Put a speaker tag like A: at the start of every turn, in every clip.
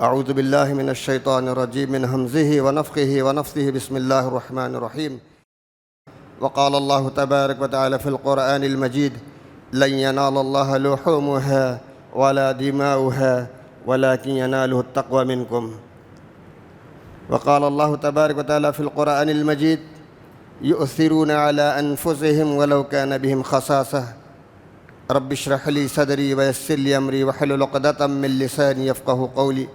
A: اعوذ باللہ من الشیطان الرجیم من حمزہ ونفخہ ونفثہ بسم اللہ الرحمن الرحیم وقال اللہ تبارک وتعالی فی القرآن المجید لن ینال اللہ لحومها ولا دماؤها ولكن يناله التقوى منکم وقال اللہ تبارک وتعالی فی القرآن المجید یؤثرون علی انفسهم ولو کان بهم خصاصہ رب اشرح لی صدری ویسر لی امری واحلل عقدۃ من لسانی یفقهوا قولی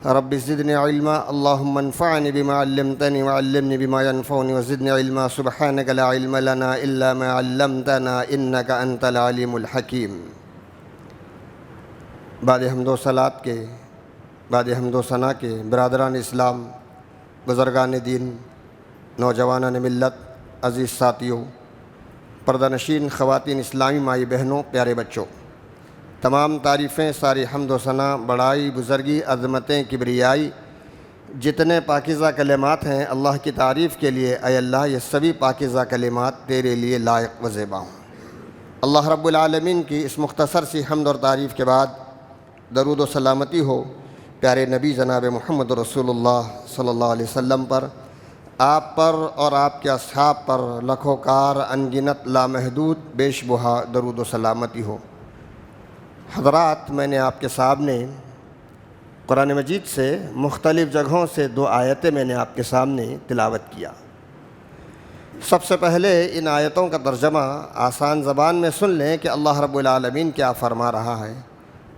A: رب زدنی علما اللہم انفعنی بما علمتنی وعلمنی بما ینفعنی وزدنی علما سبحانک لا علم لنا الا ما علمتنا انک انت العلیم الحکیم۔ بعد حمد و صلات کے، بعد حمد و ثنا کے برادران اسلام، بزرگان دین، نوجوانان ملت، عزیز ساتھیوں، پردہ نشین خواتین اسلامی مائی بہنوں، پیارے بچوں، تمام تعریفیں، ساری حمد و ثنا، بڑائی، بزرگی، عظمتیں، کبریائی، جتنے پاکیزہ کلمات ہیں اللہ کی تعریف کے لیے، اے اللہ یہ سبھی پاکیزہ کلمات تیرے لیے لائق و زیبا ہوں۔ اللہ رب العالمین کی اس مختصر سی حمد اور تعریف کے بعد درود و سلامتی ہو پیارے نبی جناب محمد رسول اللہ صلی اللہ علیہ وسلم پر، آپ پر اور آپ کے اصحاب پر لکھوں کار انگنت لامحدود بیش بہا درود و سلامتی ہو۔ حضرات، میں نے آپ کے سامنے قرآن مجید سے مختلف جگہوں سے 2 آیتیں میں نے آپ کے سامنے تلاوت کیا۔ سب سے پہلے ان آیتوں کا ترجمہ آسان زبان میں سن لیں کہ اللہ رب العالمین کیا فرما رہا ہے۔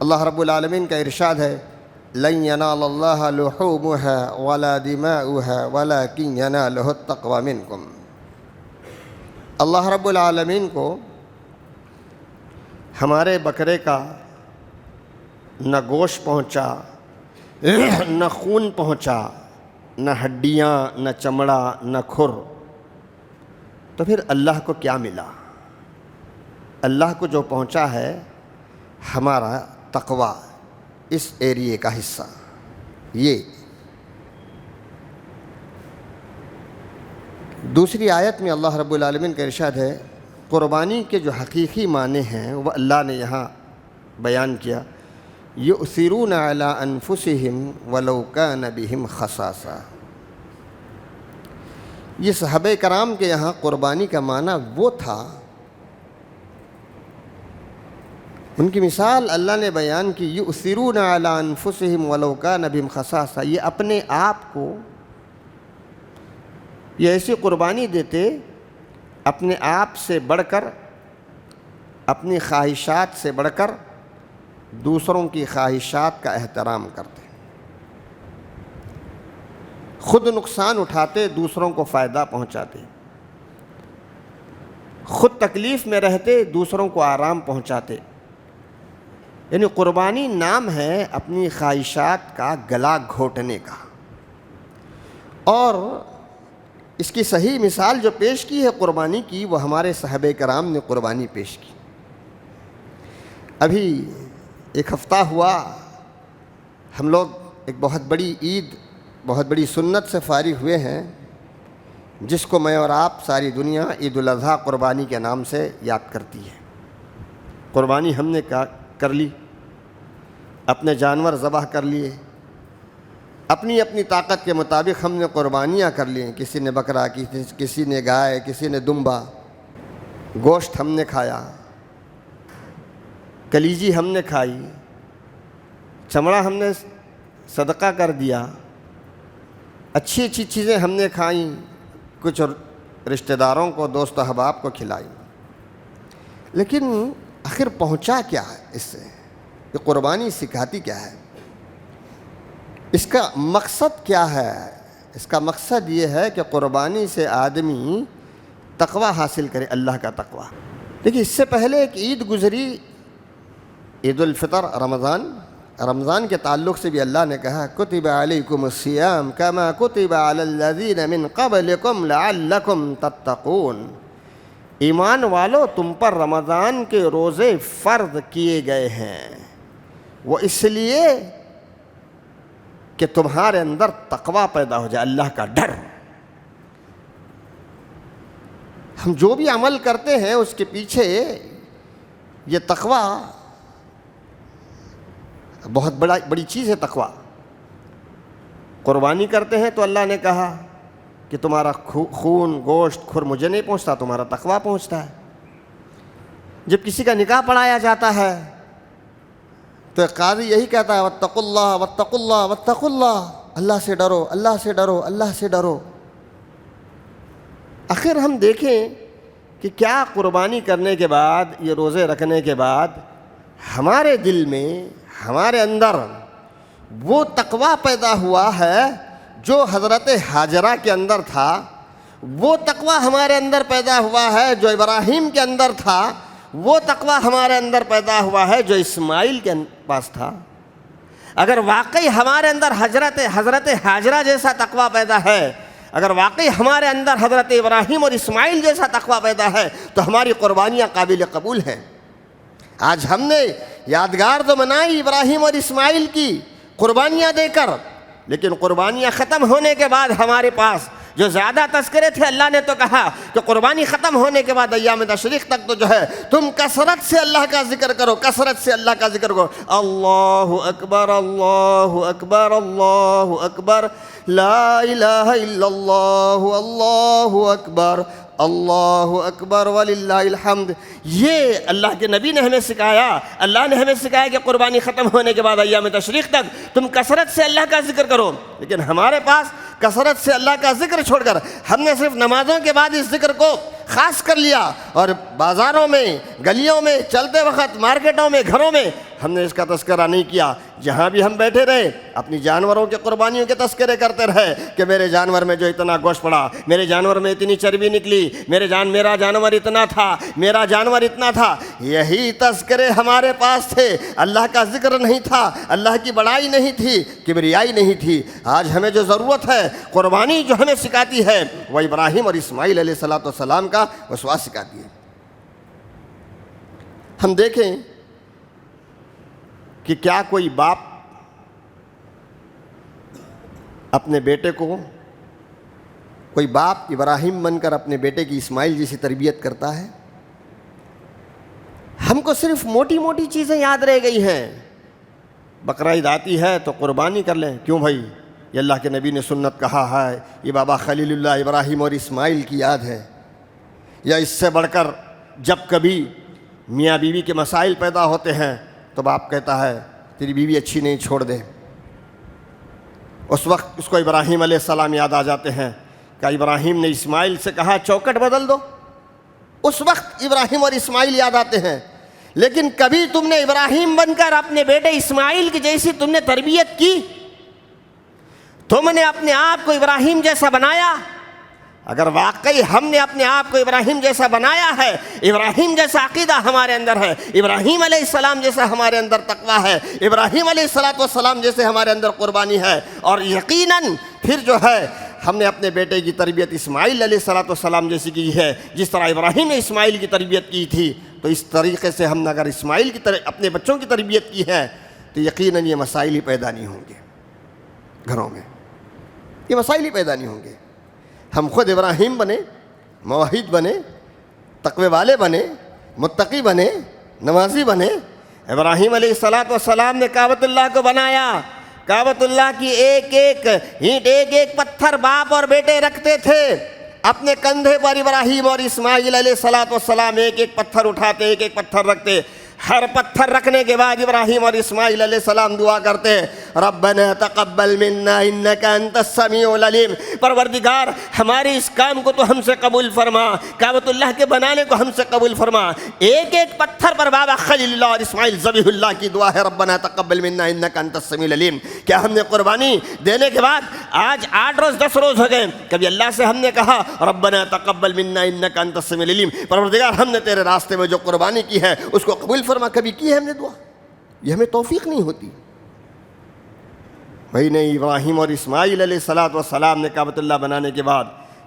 A: اللہ رب العالمین کا ارشاد ہے لن ینال اللہ لحومها ولا دماؤها ولكن ینالہ التقوی منکم۔ اللہ رب العالمین کو ہمارے بکرے کا نہ گوشت پہنچا، نہ خون پہنچا، نہ ہڈیاں، نہ چمڑا، نہ کھر، تو پھر اللہ کو کیا ملا؟ اللہ کو جو پہنچا ہے ہمارا تقوی، اس ایریے کا حصہ۔ یہ دوسری آیت میں اللہ رب العالمین کا ارشاد ہے، قربانی کے جو حقیقی معنی ہیں وہ اللہ نے یہاں بیان کیا، یؤثرون علی انفسہم ولو کان بہم خصاصہ۔ یہ صحابہ کرام کے یہاں قربانی کا معنی وہ تھا، ان کی مثال اللہ نے بیان کی، یؤثرون علی انفسہم ولو کان بہم خصاصہ، یہ اپنے آپ کو یہ ایسی قربانی دیتے اپنے آپ سے بڑھ کر، اپنی خواہشات سے بڑھ کر دوسروں کی خواہشات کا احترام کرتے، خود نقصان اٹھاتے، دوسروں کو فائدہ پہنچاتے، خود تکلیف میں رہتے، دوسروں کو آرام پہنچاتے۔ یعنی قربانی نام ہے اپنی خواہشات کا گلا گھوٹنے کا۔ اور اس کی صحیح مثال جو پیش کی ہے قربانی کی، وہ ہمارے صحابہ کرام نے قربانی پیش کی۔ ابھی 1 ہفتہ ہوا ہم لوگ ایک بہت بڑی عید، بہت بڑی سنت سے فارغ ہوئے ہیں، جس کو میں اور آپ، ساری دنیا عید الاضحیٰ قربانی کے نام سے یاد کرتی ہے۔ قربانی ہم نے کر لی، اپنے جانور ذبح کر لیے، اپنی اپنی طاقت کے مطابق ہم نے قربانیاں کر لیں، کسی نے بکرا، کسی نے گائے، کسی نے دمبا، گوشت ہم نے کھایا، کلیجی ہم نے کھائی، چمڑا ہم نے صدقہ کر دیا، اچھی اچھی چیزیں ہم نے کھائیں، کچھ رشتہ داروں کو، دوست احباب کو کھلائی۔ لیکن آخر پہنچا کیا ہے اس سے؟ یہ قربانی سکھاتی کیا ہے؟ اس کا مقصد کیا ہے؟ اس کا مقصد یہ ہے کہ قربانی سے آدمی تقوی حاصل کرے، اللہ کا تقوی۔ دیکھیے، اس سے پہلے ایک عید گزری، عید الفطر، رمضان کے تعلق سے بھی اللہ نے کہا کتب علیکم الصیام کما کتب علی الذین من قبلکم لعلکم تتقون۔ ایمان والو، تم پر رمضان کے روزے فرض کیے گئے ہیں، وہ اس لیے کہ تمہارے اندر تقوی پیدا ہو جائے، اللہ کا ڈر۔ ہم جو بھی عمل کرتے ہیں اس کے پیچھے یہ تقوی بہت بڑی چیز ہے تقوی۔ قربانی کرتے ہیں تو اللہ نے کہا کہ تمہارا خون گوشت کھر مجھے نہیں پہنچتا، تمہارا تقوی پہنچتا ہے۔ جب کسی کا نکاح پڑھایا جاتا ہے تو ایک قاضی یہی کہتا ہے واتقوا اللہ واتقوا اللہ واتقوا اللہ، اللہ سے ڈرو، اللہ سے ڈرو، اللہ سے ڈرو۔ آخر ہم دیکھیں کہ کیا قربانی کرنے کے بعد، یہ روزے رکھنے کے بعد ہمارے دل میں، ہمارے اندر وہ تقوی پیدا ہوا ہے جو حضرت ہاجرہ کے اندر تھا، وہ تقوی ہمارے اندر پیدا ہوا ہے جو ابراہیم کے اندر تھا، وہ تقوی ہمارے اندر پیدا ہوا ہے جو اسماعیل کے پاس تھا۔ اگر واقعی ہمارے اندر حضرت ہاجرہ جیسا تقوی پیدا ہے، اگر واقعی ہمارے اندر حضرت ابراہیم اور اسماعیل جیسا تقوی پیدا ہے تو ہماری قربانیاں قابل قبول ہیں۔ آج ہم نے یادگار تو منائی ابراہیم اور اسماعیل کی قربانیاں دے کر، لیکن قربانیاں ختم ہونے کے بعد ہمارے پاس جو زیادہ تذکرے تھے، اللہ نے تو کہا کہ قربانی ختم ہونے کے بعد ایام تشریق تک تو جو ہے تم کثرت سے اللہ کا ذکر کرو، کثرت سے اللہ کا ذکر کرو۔ اللہ اکبر اللہ اکبر اللہ اکبر، لا الہ الا اللہ اللہ اکبر اللہ اکبر وللہ الحمد۔ یہ اللہ کے نبی نے ہمیں سکھایا، اللہ نے ہمیں سکھایا کہ قربانی ختم ہونے کے بعد ایام تشریق تک تم کثرت سے اللہ کا ذکر کرو۔ لیکن ہمارے پاس کثرت سے اللہ کا ذکر چھوڑ کر ہم نے صرف نمازوں کے بعد اس ذکر کو خاص کر لیا، اور بازاروں میں، گلیوں میں، چلتے وقت، مارکیٹوں میں، گھروں میں ہم نے اس کا تذکرہ نہیں کیا۔ جہاں بھی ہم بیٹھے رہے اپنی جانوروں کے قربانیوں کے تذکرے کرتے رہے کہ میرے جانور میں جو اتنا گوشت پڑا، میرے جانور میں اتنی چربی نکلی، میرا جانور اتنا تھا، میرا جانور اتنا تھا۔ یہی تذکرے ہمارے پاس تھے، اللہ کا ذکر نہیں تھا، اللہ کی بڑائی نہیں تھی، کبریائی نہیں تھی۔ آج ہمیں جو ضرورت ہے، قربانی جو ہمیں سکھاتی ہے، وہ ابراہیم اور اسماعیل علیہ السلام کا وسواس سکھاتی ہے۔ ہم دیکھیں کہ کیا کوئی باپ اپنے بیٹے کو، کوئی باپ ابراہیم بن کر اپنے بیٹے کی اسماعیل جیسی تربیت کرتا ہے؟ ہم کو صرف موٹی موٹی چیزیں یاد رہ گئی ہیں۔ بقرعید آتی ہے تو قربانی کر لیں، کیوں بھائی؟ یہ اللہ کے نبی نے سنت کہا ہے، یہ بابا خلیل اللہ ابراہیم اور اسماعیل کی یاد ہے۔ یا اس سے بڑھ کر جب کبھی میاں بیوی کے مسائل پیدا ہوتے ہیں تو باپ کہتا ہے تیری بیوی اچھی نہیں، چھوڑ دے۔ اس وقت اس کو ابراہیم علیہ السلام یاد آ جاتے ہیں کہ ابراہیم نے اسماعیل سے کہا چوکٹ بدل دو۔ اس وقت ابراہیم اور اسماعیل یاد آتے ہیں۔ لیکن کبھی تم نے ابراہیم بن کر اپنے بیٹے اسماعیل کی جیسی تم نے تربیت کی؟ تم نے اپنے آپ کو ابراہیم جیسا بنایا؟ اگر واقعی ہم نے اپنے آپ کو ابراہیم جیسا بنایا ہے، ابراہیم جیسا عقیدہ ہمارے اندر ہے، ابراہیم علیہ السلام جیسا ہمارے اندر تقویٰ ہے، ابراہیم علیہ السلام جیسے ہمارے اندر قربانی ہے، اور یقیناً پھر جو ہے ہم نے اپنے بیٹے کی تربیت اسماعیل علیہ السلام جیسی کی ہے، جس طرح ابراہیم نے اسماعیل کی تربیت کی تھی، تو اس طریقے سے ہم نے اگر اسماعیل کی اپنے بچوں کی تربیت کی ہے تو یقیناً یہ مسائل ہی پیدا نہیں ہوں گے گھروں میں، یہ مسائل ہی پیدا نہیں ہوں گے۔ ہم خود ابراہیم بنے، موحد بنے، تقوی والے بنے، متقی بنے، نمازی بنے۔ ابراہیم علیہ السلام نے کعبۃ اللہ کو بنایا، کعبۃ اللہ کی ایک ایک اینٹ، ایک ایک پتھر باپ اور بیٹے رکھتے تھے اپنے کندھے پر۔ ابراہیم اور اسماعیل علیہ السلام ایک ایک پتھر اٹھاتے، ایک ایک پتھر رکھتے۔ ہر پتھر رکھنے کے بعد ابراہیم اور اسماعیل علیہ السلام دعا کرتے ہیں ربنا تقبل منا انک انت السمیع العلیم، پروردگار ہمارے اس کام کو تو ہم سے قبول فرما، کعبۃ اللہ کے بنانے کو ہم سے قبول فرما۔ ایک ایک پتھر پر بابا خلیل اللہ اور اسماعیل ذبیح اللہ کی دعا ہے ربنا تقبل منا انک انت السمیع العلیم۔ کیا ہم نے قربانی دینے کے بعد آج 8 روز 10 روز ہو گئے، کبھی اللہ سے ہم نے کہا ربنا تقبل منا انک انت السمیع العلیم، پروردگار ہم نے تیرے راستے میں جو قربانی کی ہے اس کو قبول فرما؟ کبھی کی ہے ہم نے دعا؟ یہ ہمیں توفیق نہیں ہوتی۔ بھائی نہیں، ابراہیم اور اسماعیل علیہ السلام نے کعبۃ اللہ بنانے کے بعد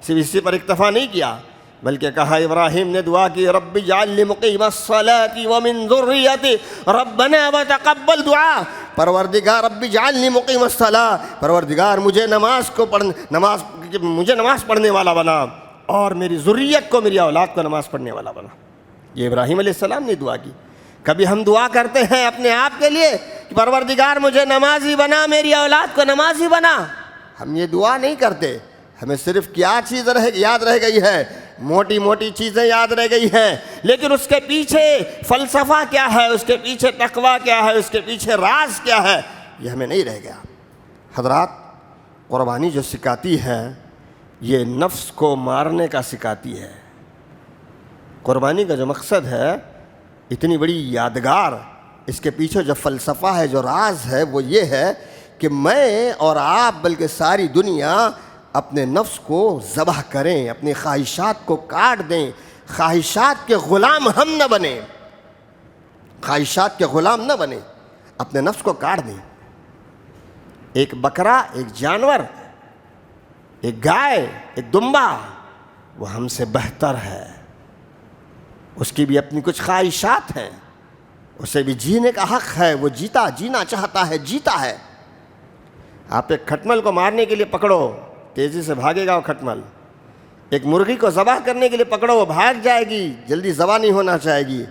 A: صرف اسی پر اکتفا نہیں کیا، بلکہ کہا ابراہیم نے دعا کی رب اجعلنی مقیم الصلاۃ ومن ذریتی ربنا وتقبل دعا، پروردگار رب اجعلنی مقیم الصلاۃ، پروردگار مجھے نماز پڑھنے والا بنا اور میری ذریت کو، میری اولاد کو نماز پڑھنے والا بنا۔ یہ ابراہیم علیہ السلام نے دعا کی۔ کبھی ہم دعا کرتے ہیں اپنے آپ کے لیے کہ پروردگار مجھے نمازی بنا، میری اولاد کو نمازی بنا. ہم یہ دعا نہیں کرتے. ہمیں صرف کیا چیز یاد رہ گئی ہے؟ موٹی موٹی چیزیں یاد رہ گئی ہیں، لیکن اس کے پیچھے فلسفہ کیا ہے، اس کے پیچھے تقویٰ کیا ہے، اس کے پیچھے راز کیا ہے، یہ ہمیں نہیں رہ گیا. حضرات، قربانی جو سکھاتی ہے یہ نفس کو مارنے کا سکھاتی ہے. قربانی کا جو مقصد ہے، اتنی بڑی یادگار، اس کے پیچھے جو فلسفہ ہے، جو راز ہے، وہ یہ ہے کہ میں اور آپ بلکہ ساری دنیا اپنے نفس کو ذبح کریں، اپنی خواہشات کو کاٹ دیں. خواہشات کے غلام ہم نہ بنیں، خواہشات کے غلام نہ بنیں، اپنے نفس کو کاٹ دیں. ایک بکرا، ایک جانور، ایک گائے، ایک دمبا، وہ ہم سے بہتر ہے. اس کی بھی اپنی کچھ خواہشات ہیں، اسے بھی جینے کا حق ہے. وہ جینا چاہتا ہے، جیتا ہے. آپ ایک کھٹمل کو مارنے کے لیے پکڑو، تیزی سے بھاگے گا وہ کھٹمل. ایک مرغی کو ذبح کرنے کے لیے پکڑو، وہ بھاگ جائے گی، جلدی ذبح نہیں ہونا چاہے گی.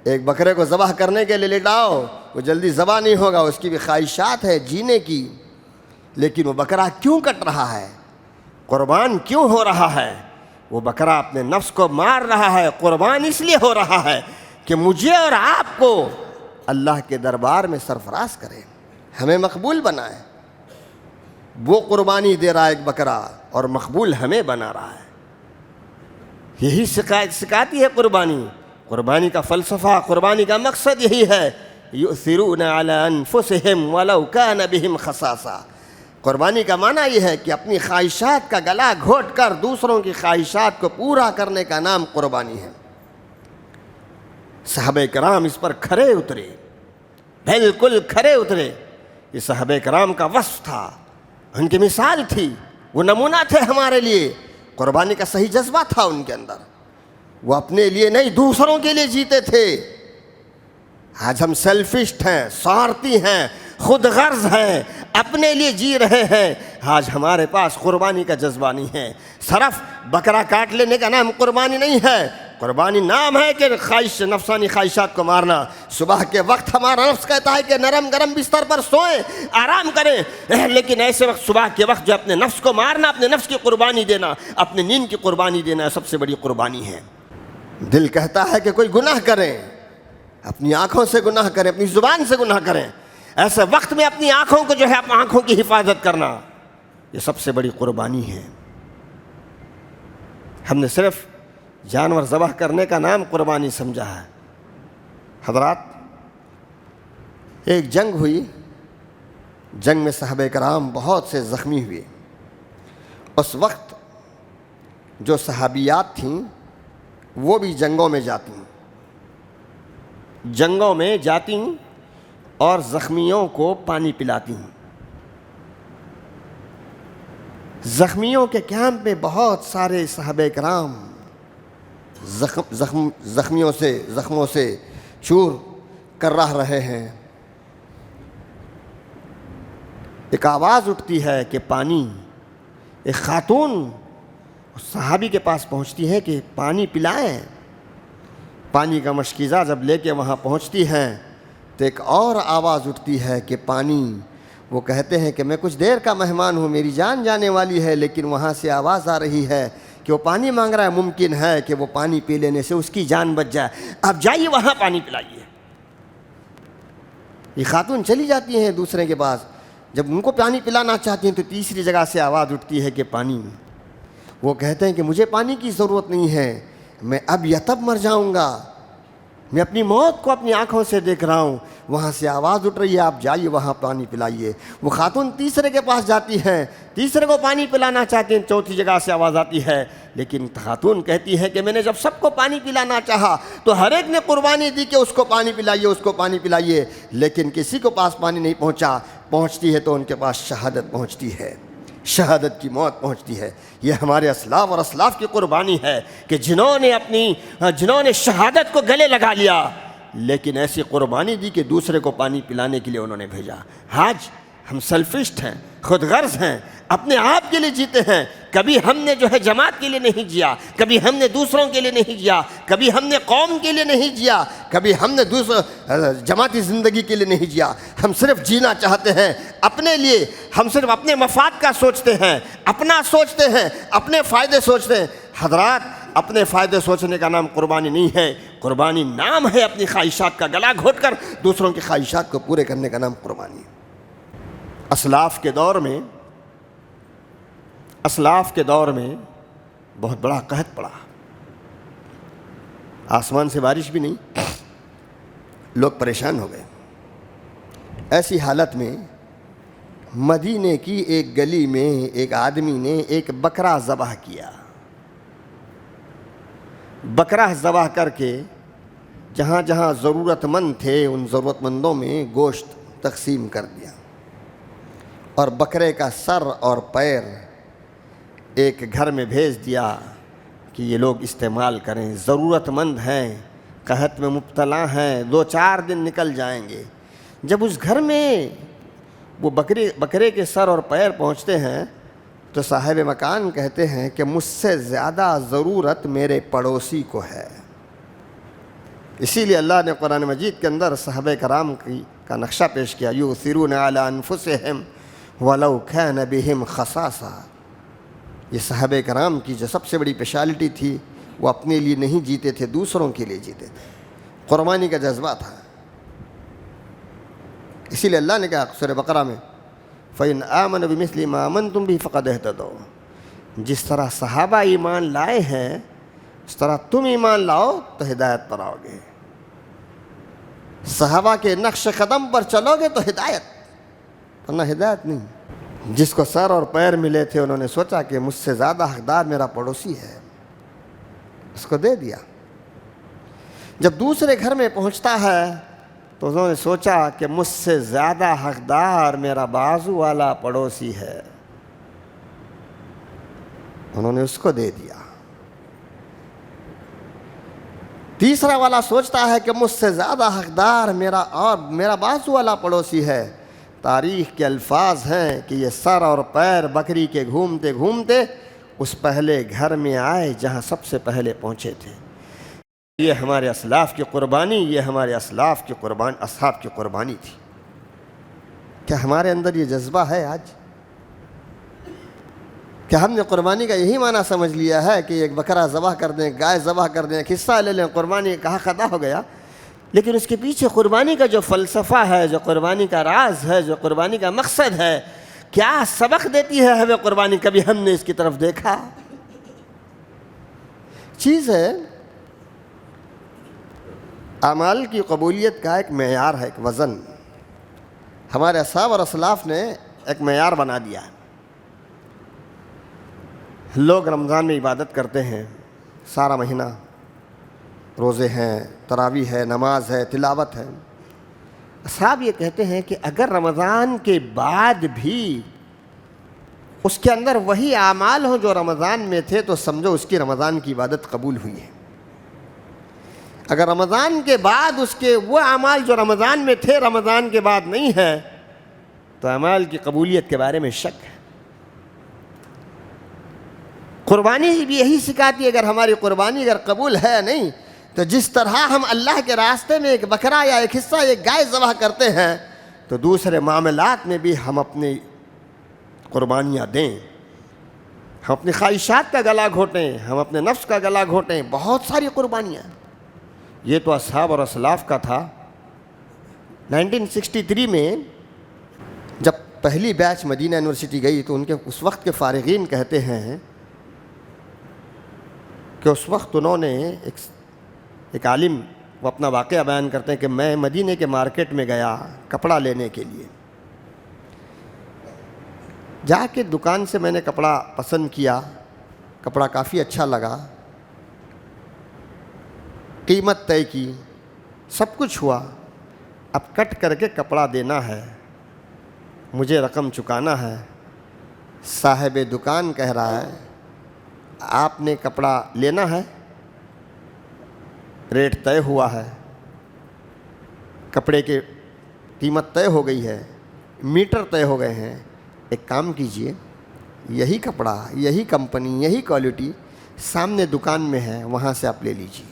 A: ایک بکرے کو ذبح کرنے کے لیے لٹاؤ، وہ جلدی ذبح نہیں ہوگا، اس کی بھی خواہشات ہے جینے کی. لیکن وہ بکرا کیوں کٹ رہا ہے؟ قربان کیوں ہو رہا ہے؟ وہ بکرا اپنے نفس کو مار رہا ہے. قربان اس لیے ہو رہا ہے کہ مجھے اور آپ کو اللہ کے دربار میں سرفراز کرے، ہمیں مقبول بنائے. وہ قربانی دے رہا ہے ایک بکرا، اور مقبول ہمیں بنا رہا ہے. یہی سکھاتی ہے قربانی. قربانی کا فلسفہ، قربانی کا مقصد یہی ہے. یؤثرون علی انفسہم ولو کان بہم خصاصہ. قربانی کا معنی یہ ہے کہ اپنی خواہشات کا گلا گھونٹ کر دوسروں کی خواہشات کو پورا کرنے کا نام قربانی ہے. صحابہ کرام اس پر کھرے اترے، بالکل کھرے اترے. یہ صحابہ کرام کا وصف تھا، ان کی مثال تھی، وہ نمونہ تھے ہمارے لیے. قربانی کا صحیح جذبہ تھا ان کے اندر. وہ اپنے لیے نہیں، دوسروں کے لیے جیتے تھے. آج ہم سیلفسٹ ہیں، سوارتی ہیں، خود غرض ہیں، اپنے لیے جی رہے ہیں. آج ہمارے پاس قربانی کا جذبہ نہیں ہے. صرف بکرا کاٹ لینے کا نام قربانی نہیں ہے. قربانی نام ہے کہ نفسانی خواہشات کو مارنا. صبح کے وقت ہمارا نفس کہتا ہے کہ نرم گرم بستر پر سوئیں، آرام کریں، لیکن ایسے وقت صبح کے وقت جو اپنے نفس کو مارنا، اپنے نفس کی قربانی دینا، اپنے نیند کی قربانی دینا، سب سے بڑی قربانی ہے. دل کہتا ہے کہ کوئی گناہ کریں، اپنی آنکھوں سے گناہ کریں، اپنی زبان سے گناہ کریں. ایسے وقت میں اپنی آنکھوں کو جو ہے، اپنی آنکھوں کی حفاظت کرنا، یہ سب سے بڑی قربانی ہے. ہم نے صرف جانور ذبح کرنے کا نام قربانی سمجھا ہے. حضرات، ایک جنگ ہوئی، جنگ میں صحابہ کرام بہت سے زخمی ہوئے. اس وقت جو صحابیات تھیں وہ بھی جنگوں میں جاتی اور زخمیوں کو پانی پلاتی. زخمیوں کے کیمپ میں بہت سارے صحابہ کرام زخموں سے چور کر رہے ہیں. ایک آواز اٹھتی ہے کہ پانی. ایک خاتون صحابی کے پاس پہنچتی ہے کہ پانی پلائیں. پانی کا مشکیزہ جب لے کے وہاں پہنچتی ہیں تو ایک اور آواز اٹھتی ہے کہ پانی. وہ کہتے ہیں کہ میں کچھ دیر کا مہمان ہوں، میری جان جانے والی ہے، لیکن وہاں سے آواز آ رہی ہے کہ وہ پانی مانگ رہا ہے. ممکن ہے کہ وہ پانی پی لینے سے اس کی جان بچ جائے، آپ جائیے وہاں پانی پلائیے. یہ خاتون چلی جاتی ہیں دوسرے کے پاس. جب ان کو پانی پلانا چاہتی ہیں تو تیسری جگہ سے آواز اٹھتی ہے کہ پانی. وہ کہتے ہیں کہ مجھے پانی کی ضرورت نہیں ہے، میں اب یا تب مر جاؤں گا، میں اپنی موت کو اپنی آنکھوں سے دیکھ رہا ہوں. وہاں سے آواز اٹھ رہی ہے، آپ جائیے وہاں پانی پلائیے. وہ خاتون تیسرے کے پاس جاتی ہیں، تیسرے کو پانی پلانا چاہتے ہیں. چوتھی جگہ سے آواز آتی ہے، لیکن خاتون کہتی ہے کہ میں نے جب سب کو پانی پلانا چاہا تو ہر ایک نے قربانی دی کہ اس کو پانی پلائیے، اس کو پانی پلائیے، لیکن کسی کو پاس پانی نہیں پہنچا. پہنچتی ہے تو ان کے پاس شہادت پہنچتی ہے، شہادت کی موت پہنچتی ہے. یہ ہمارے اسلاف اور اسلاف کی قربانی ہے کہ جنہوں نے شہادت کو گلے لگا لیا، لیکن ایسی قربانی دی کہ دوسرے کو پانی پلانے کے لیے انہوں نے بھیجا. آج ہم سیلفسٹ ہیں، خود غرض ہیں،
B: اپنے آپ کے لیے جیتے ہیں. کبھی ہم نے جو ہے جماعت کے لیے نہیں جیا, کبھی ہم نے دوسروں کے لیے نہیں جیا, کبھی ہم نے قوم کے لیے نہیں جیا, کبھی ہم نے جماعتی زندگی کے لیے نہیں جیا. ہم صرف جینا چاہتے ہیں اپنے لیے. ہم صرف اپنے مفاد کا سوچتے ہیں, اپنا سوچتے ہیں, اپنے فائدے سوچتے ہیں. حضرات, اپنے فائدے سوچنے کا نام قربانی نہیں ہے. قربانی نام ہے اپنی خواہشات کا گلا گھونٹ کر دوسروں کی خواہشات کو پورے کرنے کا نام قربانی. اسلاف کے دور میں بہت بڑا قحط پڑا. آسمان سے بارش بھی نہیں, لوگ پریشان ہو گئے. ایسی حالت میں مدینے کی ایک گلی میں ایک آدمی نے ایک بکرا ذبح کیا. بکرا ذبح کر کے جہاں جہاں ضرورت مند تھے ان ضرورت مندوں میں گوشت تقسیم کر دیا, اور بکرے کا سر اور پیر ایک گھر میں بھیج دیا کہ یہ لوگ استعمال کریں. ضرورت مند ہیں, قحط میں مبتلا ہیں, 2-4 دن نکل جائیں گے. جب اس گھر میں وہ بکرے کے سر اور پیر پہنچتے ہیں تو صاحب مکان کہتے ہیں کہ مجھ سے زیادہ ضرورت میرے پڑوسی کو ہے. اسی لیے اللہ نے قرآن مجید کے اندر صحابہ کرام کا نقشہ پیش کیا, یؤثرون علی انفسہم ولو کان بہم خصاصہ. یہ صحابہ کرام کی جو سب سے بڑی اسپیشلٹی تھی, وہ اپنے لیے نہیں جیتے تھے, دوسروں کے لیے جیتے تھے. قربانی کا جذبہ تھا. اسی لیے اللہ نے کہا سورہ بقرہ میں, فَإِنْ آمَنُوا بِمِثْلِ مَا آمَنْتُمْ بِهِ فَقَدْ اهْتَدَوْا. جس طرح صحابہ ایمان لائے ہیں اس طرح تم ایمان لاؤ تو ہدایت پر آؤ گے. صحابہ کے نقش قدم پر چلو گے تو ہدایت, ورنہ ہدایت نہیں. جس کو سر اور پیر ملے تھے انہوں نے سوچا کہ مجھ سے زیادہ حقدار میرا پڑوسی ہے, اس کو دے دیا. جب دوسرے گھر میں پہنچتا ہے تو انہوں نے سوچا کہ مجھ سے زیادہ حقدار میرا بازو والا پڑوسی ہے, انہوں نے اس کو دے دیا. تیسرا والا سوچتا ہے کہ مجھ سے زیادہ حقدار میرا بازو والا پڑوسی ہے. تاریخ کے الفاظ ہیں کہ یہ سر اور پیر بکری کے گھومتے گھومتے اس پہلے گھر میں آئے جہاں سب سے پہلے پہنچے تھے. یہ ہمارے اسلاف کی قربانی, یہ ہمارے اصحاب کی قربانی تھی. کیا ہمارے اندر یہ جذبہ ہے آج؟ کیا ہم نے قربانی کا یہی معنی سمجھ لیا ہے کہ ایک بکرا ذبح کر دیں, گائے ذبح کر دیں, ایک حصہ لے لیں, قربانی کہاں خطا ہو گیا؟ لیکن اس کے پیچھے قربانی کا جو فلسفہ ہے, جو قربانی کا راز ہے, جو قربانی کا مقصد ہے, کیا سبق دیتی ہے ہمیں قربانی, کبھی ہم نے اس کی طرف دیکھا؟ چیز ہے اعمال کی قبولیت کا ایک معیار ہے, ایک وزن. ہمارے اصحاب اور اسلاف نے ایک معیار بنا دیا. لوگ رمضان میں عبادت کرتے ہیں, سارا مہینہ روزے ہیں, تراویح ہے, نماز ہے, تلاوت ہے. اصحاب یہ کہتے ہیں کہ اگر رمضان کے بعد بھی اس کے اندر وہی اعمال ہوں جو رمضان میں تھے تو سمجھو اس کی رمضان کی عبادت قبول ہوئی ہے. اگر رمضان کے بعد اس کے وہ اعمال جو رمضان میں تھے رمضان کے بعد نہیں ہے تو اعمال کی قبولیت کے بارے میں شک ہے. قربانی بھی یہی سکھاتی ہے, اگر ہماری قربانی اگر قبول ہے نہیں تو جس طرح ہم اللہ کے راستے میں ایک بکرا یا ایک حصہ ایک گائے ذبح کرتے ہیں تو دوسرے معاملات میں بھی ہم اپنی قربانیاں دیں, ہم اپنی خواہشات کا گلا گھونٹیں, ہم اپنے نفس کا گلا گھونٹیں. بہت ساری قربانیاں. یہ تو اصحاب اور اسلاف کا تھا. 1963 میں جب پہلی بیچ مدینہ یونیورسٹی گئی تو ان کے اس وقت کے فارغین کہتے ہیں کہ اس وقت انہوں نے ایک عالم وہ اپنا واقعہ بیان کرتے ہیں کہ میں مدینے کے مارکیٹ میں گیا کپڑا لینے کے لیے. جا کے دکان سے میں نے کپڑا پسند کیا, کپڑا کافی اچھا لگا, قیمت طے کی, سب کچھ ہوا. اب کٹ کر کے کپڑا دینا ہے, مجھے رقم چکانا ہے. صاحب دکان کہہ رہا ہے آپ نے کپڑا لینا ہے, ریٹ طے ہوا ہے, کپڑے کی قیمت طے ہو گئی ہے, میٹر طے ہو گئے ہیں. ایک کام کیجئے, یہی کپڑا، یہی کمپنی، یہی کوالٹی سامنے دکان میں ہے، وہاں سے آپ لے لیجیے۔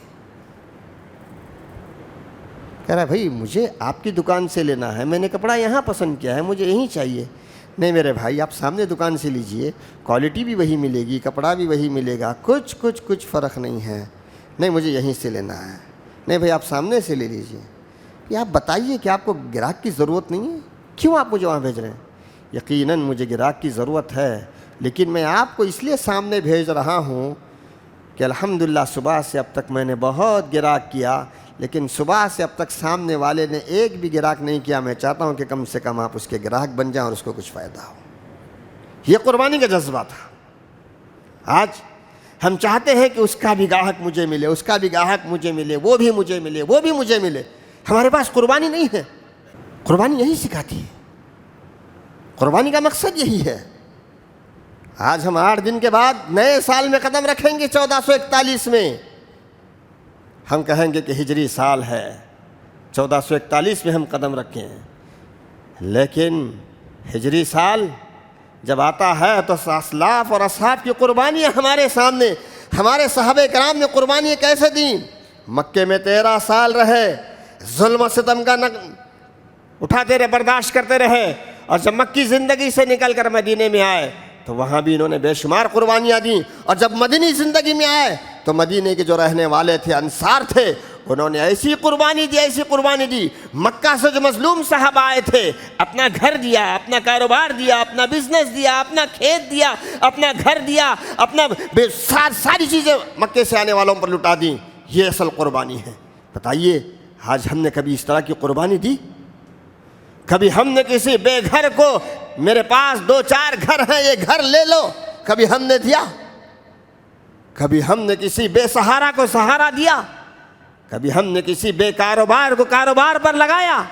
B: کہہ رہا ہے بھائی مجھے آپ کی دکان سے لینا ہے، میں نے کپڑا یہاں پسند کیا ہے، مجھے یہی چاہیے۔ نہیں میرے بھائی، آپ سامنے دکان سے لیجئے، کوالٹی بھی وہی ملے گی، کپڑا بھی وہی ملے گا، کچھ فرق نہیں ہے۔ نہیں مجھے یہیں سے لینا ہے۔ نہیں بھائی، آپ سامنے سے لے لیجئے۔ یہ آپ بتائیے کہ آپ کو گراہک کی ضرورت نہیں ہے، کیوں آپ مجھے وہاں بھیج رہے ہیں؟ یقیناً مجھے گراہک کی ضرورت ہے، لیکن میں آپ کو اس لیے سامنے بھیج رہا ہوں کہ الحمدللہ صبح سے اب تک میں نے بہت گراہک کیا، لیکن صبح سے اب تک سامنے والے نے ایک بھی گراہک نہیں کیا۔ میں چاہتا ہوں کہ کم سے کم آپ اس کے گراہک بن جائیں اور اس کو کچھ فائدہ ہو۔ یہ قربانی کا جذبہ تھا۔ آج ہم چاہتے ہیں کہ اس کا بھی گاہک مجھے ملے، اس کا بھی گاہک مجھے ملے، وہ بھی مجھے ملے، وہ بھی مجھے ملے۔ ہمارے پاس قربانی نہیں ہے۔ قربانی یہی سکھاتی ہے، قربانی کا مقصد یہی ہے۔ آج ہم 8 دن کے بعد نئے سال میں قدم رکھیں گے 1441 میں۔ ہم کہیں گے کہ ہجری سال ہے، 1441 میں ہم قدم رکھے ہیں، لیکن ہجری سال جب آتا ہے تو اسلاف اور اصحاب کی قربانیاں ہمارے سامنے۔ ہمارے صحابہ کرام نے قربانیاں کیسے دیں؟ مکے میں 13 سال رہے، ظلم و ستم کا اٹھاتے رہے، برداشت کرتے رہے، اور جب مکی زندگی سے نکل کر مدینے میں آئے تو وہاں بھی انہوں نے بے شمار قربانیاں دیں، اور جب مدنی زندگی میں آئے تو مدینے کے جو رہنے والے تھے، انصار تھے، انہوں نے ایسی قربانی دی۔ مکہ سے جو مظلوم صاحب آئے تھے، اپنا گھر دیا، اپنا کاروبار دیا، اپنا بزنس دیا، اپنا کھیت دیا، اپنا گھر دیا، اپنا ساری چیزیں مکے سے آنے والوں پر لٹا دیں۔ یہ اصل قربانی ہے۔ بتائیے آج ہم نے کبھی اس طرح کی قربانی دی؟ کبھی ہم نے کسی بے گھر کو، میرے پاس 2-4 گھر ہیں، یہ گھر لے لو، کبھی ہم نے دیا؟ کبھی ہم نے کسی بے سہارا کو سہارا دیا؟ کبھی ہم نے کسی بے کاروبار کو کاروبار پر لگایا؟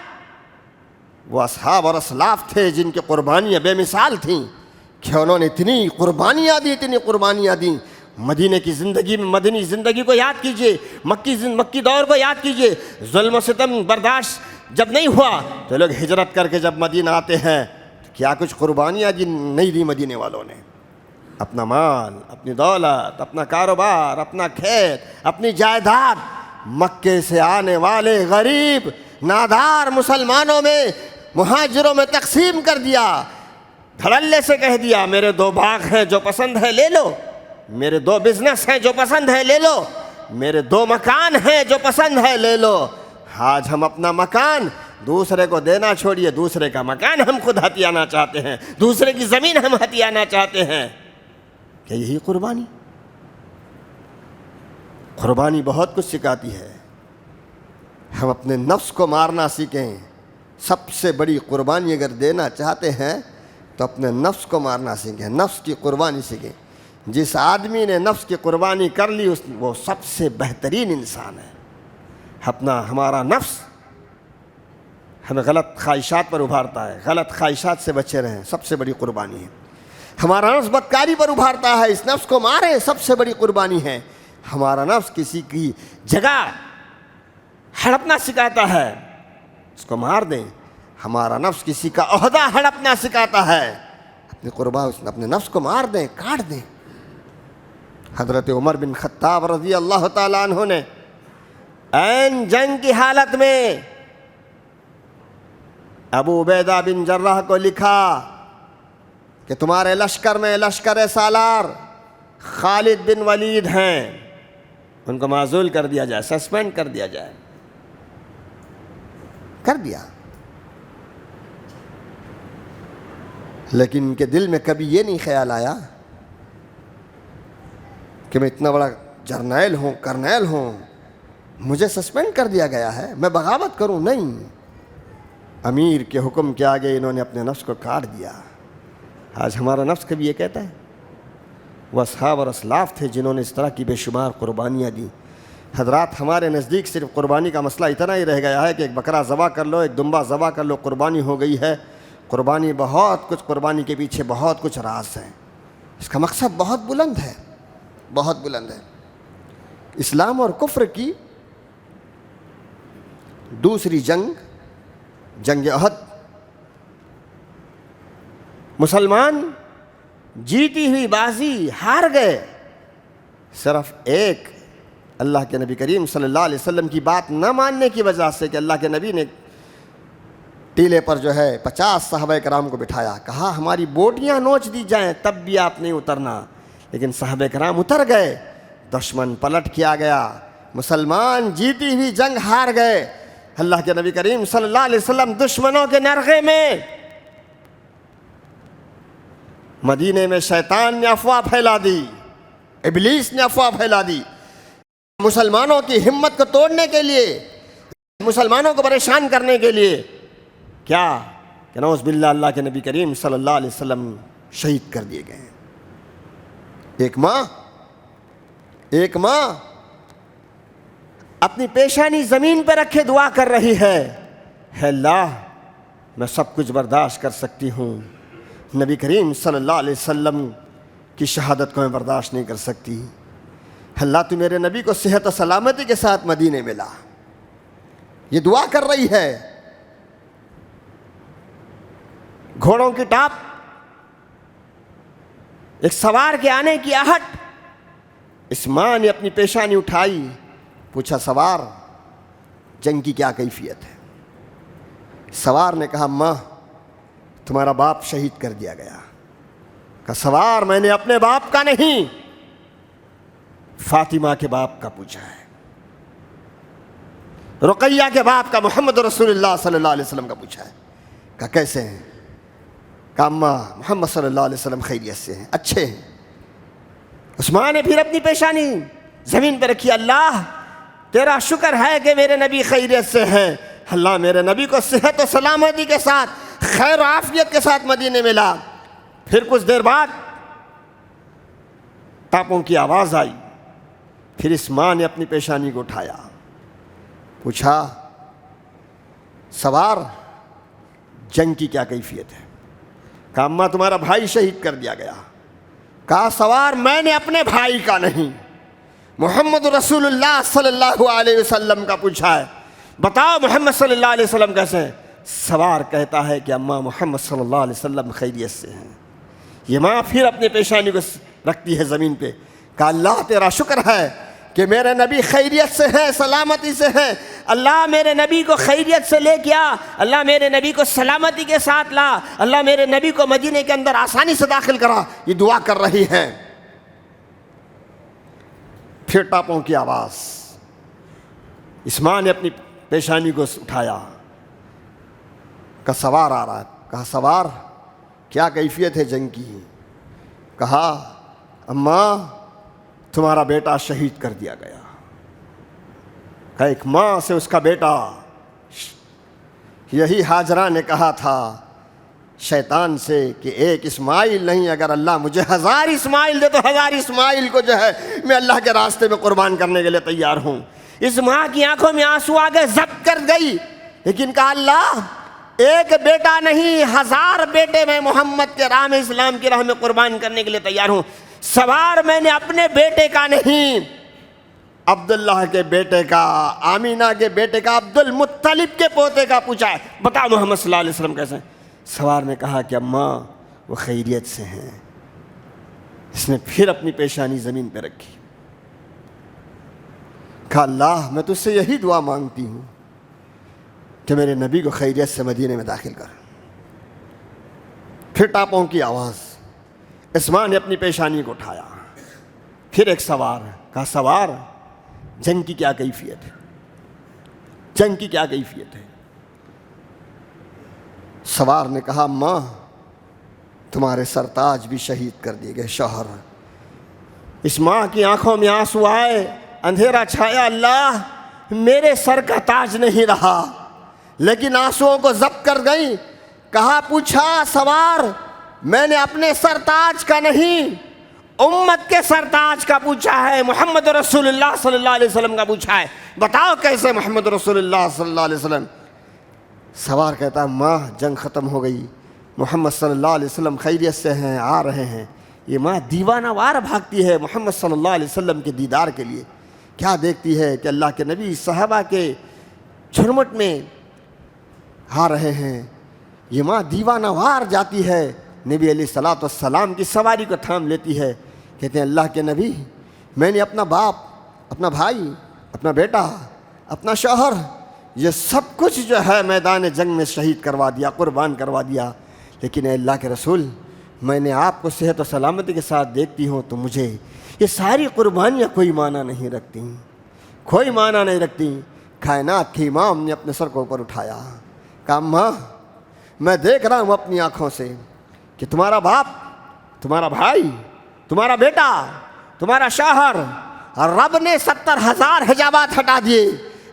B: وہ اصحاب اور اسلاف تھے جن کی قربانیاں بے مثال تھیں کہ انہوں نے اتنی قربانیاں دیں۔ مدینے کی زندگی میں، مدنی زندگی کو یاد کیجئے، مکی دور کو یاد کیجئے۔ ظلم و ستم برداشت جب نہیں ہوا تو لوگ ہجرت کر کے جب مدینہ آتے ہیں تو کیا کچھ قربانیاں نہیں دی مدینے والوں نے؟ اپنا مال، اپنی دولت، اپنا کاروبار، اپنا کھیت، اپنی جائیداد مکے سے آنے والے غریب نادار مسلمانوں میں، مہاجروں میں تقسیم کر دیا۔ دھڑلے سے کہہ دیا میرے 2 باغ ہیں، جو پسند ہے لے لو، میرے 2 بزنس ہیں، جو پسند ہے لے لو، میرے 2 مکان ہیں، جو پسند ہے لے لو۔ آج ہم اپنا مکان دوسرے کو دینا چھوڑیے، دوسرے کا مکان ہم خود ہتھیانا چاہتے ہیں، دوسرے کی زمین ہم ہتھیانا چاہتے ہیں۔ کیا یہی قربانی؟ قربانی بہت کچھ سکھاتی ہے۔ ہم اپنے نفس کو مارنا سیکھیں۔ سب سے بڑی قربانی اگر دینا چاہتے ہیں تو اپنے نفس کو مارنا سیکھیں، نفس کی قربانی سیکھیں۔ جس آدمی نے نفس کی قربانی کر لی وہ سب سے بہترین انسان ہے۔ ہمارا نفس ہمیں غلط خواہشات پر ابھارتا ہے، غلط خواہشات سے بچے رہیں، سب سے بڑی قربانی ہے۔ ہمارا نفس بدکاری پر ابھارتا ہے، اس نفس کو ماریں، سب سے بڑی قربانی ہے۔ ہمارا نفس کسی کی جگہ ہڑپنا سکھاتا ہے، اس کو مار دیں۔ ہمارا نفس کسی کا عہدہ ہڑپنا سکھاتا ہے، اپنے نفس کو مار دیں، کاٹ دیں۔ حضرت عمر بن خطاب رضی اللہ تعالیٰ عنہ نے عین جنگ کی حالت میں ابو عبیدہ بن جراح کو لکھا کہ تمہارے لشکر میں لشکر سالار خالد بن ولید ہیں، ان کو معزول کر دیا جائے، سسپینڈ کر دیا جائے۔ کر دیا، لیکن ان کے دل میں کبھی یہ نہیں خیال آیا کہ میں اتنا بڑا جرنیل ہوں، کرنیل ہوں، مجھے سسپینڈ کر دیا گیا ہے، میں بغاوت کروں؟ نہیں، امیر کے حکم کے آگے انہوں نے اپنے نفس کو کاٹ دیا۔ آج ہمارا نفس کبھی یہ کہتا ہے؟ وہ اصحاب اور اسلاف تھے جنہوں نے اس طرح کی بے شمار قربانیاں دیں۔ حضرات، ہمارے نزدیک صرف قربانی کا مسئلہ اتنا ہی رہ گیا ہے کہ ایک بکرا ذبح کر لو، ایک دمبا ذبح کر لو، قربانی ہو گئی ہے۔ قربانی بہت کچھ، قربانی کے پیچھے بہت کچھ راز ہے، اس کا مقصد بہت بلند ہے، بہت بلند ہے۔ اسلام اور کفر کی دوسری جنگ، جنگ احد، مسلمان جیتی ہوئی بازی ہار گئے، صرف ایک اللہ کے نبی کریم صلی اللہ علیہ وسلم کی بات نہ ماننے کی وجہ سے کہ اللہ کے نبی نے ٹیلے پر جو ہے 50 صحابہ کرام کو بٹھایا، کہا ہماری بوٹیاں نوچ دی جائیں تب بھی آپ نہیں اترنا، لیکن صحابہ کرام اتر گئے، دشمن پلٹ کیا گیا، مسلمان جیتی ہوئی جنگ ہار گئے۔ اللہ کے نبی کریم صلی اللہ علیہ وسلم دشمنوں کے نرغے میں، مدینے میں شیطان نے افواہ پھیلا دی، ابلیس نے افواہ پھیلا دی، مسلمانوں کی ہمت کو توڑنے کے لیے، مسلمانوں کو پریشان کرنے کے لیے، کیا کہ نعوذ باللہ اللہ کے نبی کریم صلی اللہ علیہ وسلم شہید کر دیے گئے۔ ایک ماں اپنی پیشانی زمین پہ رکھے دعا کر رہی ہے، اے اللہ میں سب کچھ برداشت کر سکتی ہوں، نبی کریم صلی اللہ علیہ وسلم کی شہادت کو میں برداشت نہیں کر سکتی، اللہ تو میرے نبی کو صحت و سلامتی کے ساتھ مدینے میں لا۔ یہ دعا کر رہی ہے۔ گھوڑوں کی ٹاپ، ایک سوار کے آنے کی آہٹ، اس ماں نے اپنی پیشانی اٹھائی، پوچھا سوار جنگ کی کیا کیفیت ہے؟ سوار نے کہا ماں تمہارا باپ شہید کر دیا گیا۔ کہا سوار میں نے اپنے باپ کا نہیں، فاطمہ کے باپ کا پوچھا ہے، رقیہ کے باپ کا، محمد رسول اللہ صلی اللہ علیہ وسلم کا پوچھا ہے۔ کہا کیسے ہیں؟ کہا اماں محمد صلی اللہ علیہ وسلم خیریت سے ہیں، اچھے ہیں۔ عثمان نے پھر اپنی پیشانی زمین پہ رکھی، اللہ تیرا شکر ہے کہ میرے نبی خیریت سے ہیں، اللہ میرے نبی کو صحت و سلامتی کے ساتھ، خیر و عافیت کے ساتھ مدینے میں لا۔ پھر کچھ دیر بعد ٹاپوں کی آواز آئی، پھر اس ماں نے اپنی پیشانی کو اٹھایا، پوچھا سوار جنگ کی کیا کیفیت ہے؟ کہا اماں تمہارا بھائی شہید کر دیا گیا۔ کہا سوار میں نے اپنے بھائی کا نہیں، محمد رسول اللہ صلی اللہ علیہ وسلم کا پوچھا ہے، بتاؤ محمد صلی اللہ علیہ وسلم کیسے ہیں؟ سوار کہتا ہے کہ اماں محمد صلی اللہ علیہ وسلم خیریت سے ہیں۔ یہ ماں پھر اپنی پیشانی کو رکھتی ہے زمین پہ، کہا اللہ تیرا شکر ہے کہ میرے نبی خیریت سے ہیں، سلامتی سے ہیں، اللہ میرے نبی کو خیریت سے لے کے آ، اللہ میرے نبی کو سلامتی کے ساتھ لا، اللہ میرے نبی کو مدینے کے اندر آسانی سے داخل کرا۔ یہ دعا کر رہی ہیں۔ پھر ٹاپوں کی آواز، اس ماں نے اپنی پیشانی کو اٹھایا، کہا سوار آ رہا ہے۔ کہا سوار کیا کیفیت ہے جنگ کی؟ کہا اماں تمہارا بیٹا شہید کر دیا گیا۔ کہا ایک ماں سے اس کا بیٹا، یہی ہاجرہ نے کہا تھا شیطان سے کہ ایک اسماعیل نہیں، اگر اللہ مجھے 1000 اسماعیل دے تو 1000 اسماعیل کو جو ہے میں اللہ کے راستے میں قربان کرنے کے لیے تیار ہوں۔ اس ماں کی آنکھوں میں آنسو آ گئے، ضبط کر گئی، لیکن کہا اللہ ایک بیٹا نہیں 1000 بیٹے میں محمد کے راہ میں، اسلام کی راہ میں قربان کرنے کے لیے تیار ہوں۔ سوار میں نے اپنے بیٹے کا نہیں، عبداللہ کے بیٹے کا، آمینہ کے بیٹے کا، عبد المطلب کے پوتے کا پوچھا ہے، بتا محمد صلی اللہ علیہ وسلم کیسے ہیں؟ سوار نے کہا کہ اماں وہ خیریت سے ہیں۔ اس نے پھر اپنی پیشانی زمین پہ رکھی، کہا اللہ میں تجھ سے یہی دعا مانگتی ہوں کہ میرے نبی کو خیریت سے مدینے میں داخل کر۔ پھر ٹاپوں کی آواز، اسماء نے اپنی پیشانی کو اٹھایا، پھر ایک سوار، کہا سوار جنگ کی کیا کیفیت ہے؟ جنگ کی کیا کیفیت ہے؟ سوار نے کہا ماں تمہارے سرتاج بھی شہید کر دیے گئے، شوہر۔ اس ماں کی آنکھوں میں آنسو آئے، اندھیرا چھایا، اللہ میرے سر کا تاج نہیں رہا، لیکن آنسوؤں کو ضبط کر گئی۔ کہا پوچھا سوار میں نے اپنے سرتاج کا نہیں، امت کے سرتاج کا پوچھا ہے، محمد رسول اللہ صلی اللہ علیہ وسلم کا پوچھا ہے، بتاؤ کیسے محمد رسول اللہ صلی اللہ علیہ وسلم؟ سوار کہتا ہے ماں جنگ ختم ہو گئی، محمد صلی اللہ علیہ وسلم خیریت سے ہیں، آ رہے ہیں۔ یہ ماں دیوانہ وار بھاگتی ہے محمد صلی اللہ علیہ وسلم کے دیدار کے لیے۔ کیا دیکھتی ہے کہ اللہ کے نبی صحابہ کے جھرمٹ میں آ رہے ہیں۔ یہ ماں دیوانہ وار جاتی ہے نبی علیہ الصلوۃ والسلام کی سواری کو تھام لیتی ہے، کہتے ہیں اللہ کے نبی، میں نے اپنا باپ، اپنا بھائی، اپنا بیٹا، اپنا شوہر، یہ سب کچھ جو ہے میدان جنگ میں شہید کروا دیا، قربان کروا دیا، لیکن اے اللہ کے رسول، میں نے آپ کو صحت و سلامتی کے ساتھ دیکھتی ہوں تو مجھے یہ ساری قربانیاں کوئی معنی نہیں رکھتی، کوئی معنی نہیں رکھتی۔ کائنات کے امام نے اپنے سر کو اوپر اٹھایا، کہا ماں، میں دیکھ رہا ہوں اپنی آنکھوں سے کہ تمہارا باپ، تمہارا بھائی، تمہارا بیٹا، تمہارا شوہر، رب نے 70,000 حجابات ہٹا دیے،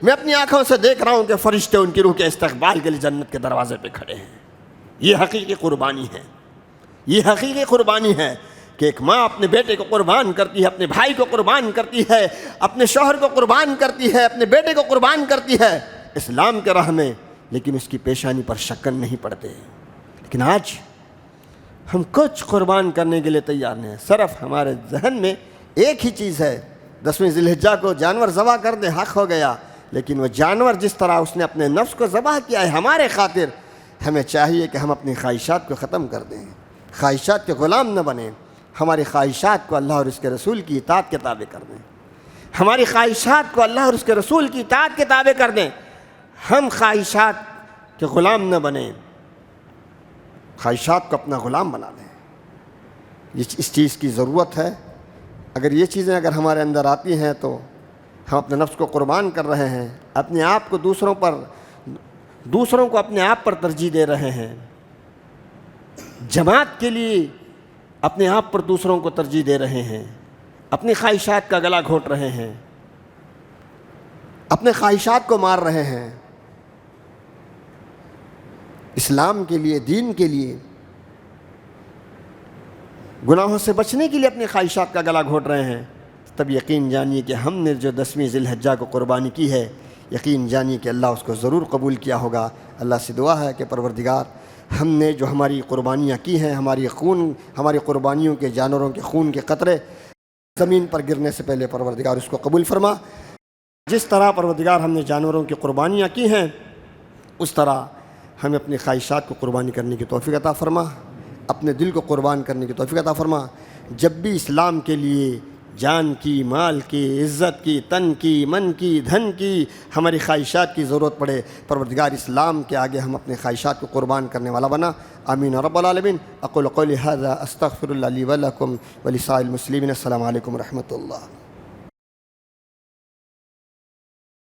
B: میں اپنی آنکھوں سے دیکھ رہا ہوں کہ فرشتے ان کی روح کے استقبال کے لیے جنت کے دروازے پہ کھڑے ہیں۔ یہ حقیقی قربانی ہے، یہ حقیقی قربانی ہے کہ ایک ماں اپنے بیٹے کو قربان کرتی ہے، اپنے بھائی کو قربان کرتی ہے، اپنے شوہر کو قربان کرتی ہے، اپنے بیٹے کو قربان کرتی ہے اسلام کے راہ میں، لیکن اس کی پیشانی پر شکن نہیں پڑتے۔ لیکن آج ہم کچھ قربان کرنے کے لیے تیار نہیں ہیں، صرف ہمارے ذہن میں ایک ہی چیز ہے، 10ویں ذی الحجہ کو جانور ذبح کر دیں، حق ہو گیا، لیکن وہ جانور جس طرح اس نے اپنے نفس کو ذبح کیا ہے ہمارے خاطر، ہمیں چاہیے کہ ہم اپنی خواہشات کو ختم کر دیں، خواہشات کے غلام نہ بنیں، ہماری خواہشات کو اللہ اور اس کے رسول کی اطاعت کے تابع کر دیں، ہماری خواہشات کو اللہ اور اس کے رسول کی اطاعت کے تابع کر دیں، ہم خواہشات کے غلام نہ بنیں، خواہشات کو اپنا غلام بنا لیں۔ اس چیز کی ضرورت ہے۔ اگر یہ چیزیں اگر ہمارے اندر آتی ہیں تو ہم اپنے نفس کو قربان کر رہے ہیں، اپنے آپ کو دوسروں کو اپنے آپ پر ترجیح دے رہے ہیں، جماعت کے لیے اپنے آپ پر دوسروں کو ترجیح دے رہے ہیں، اپنی خواہشات کا گلا گھونٹ رہے ہیں، اپنے خواہشات کو مار رہے ہیں، اسلام کے لیے، دین کے لیے، گناہوں سے بچنے کے لیے اپنی خواہشات کا گلا گھونٹ رہے ہیں، تب یقین جانیے کہ ہم نے جو 10ویں ذی الحجہ کو قربانی کی ہے، یقین جانیے کہ اللہ اس کو ضرور قبول کیا ہوگا۔ اللہ سے دعا ہے کہ پروردگار، ہم نے جو ہماری قربانیاں کی ہیں، ہماری قربانیوں کے جانوروں کے خون کے قطرے زمین پر گرنے سے پہلے پروردگار اس کو قبول فرما۔ جس طرح پروردگار ہم نے جانوروں کی قربانیاں کی ہیں، اس طرح ہمیں اپنی خواہشات کو قربانی کرنے کی توفیق عطا فرما، اپنے دل کو قربان کرنے کی توفیق عطا فرما۔ جب بھی اسلام کے لیے جان کی، مال کی، عزت کی، تن کی، من کی، دھن کی، ہماری خواہشات کی ضرورت پڑے، پروردگار اسلام کے آگے ہم اپنے خواہشات کو قربان کرنے والا بنا۔ آمین رب العالمین۔ اقول قولی ھذا استغفر اللہ لی ولکم ولسائر المسلمین۔ السلام علیکم ورحمۃ اللہ۔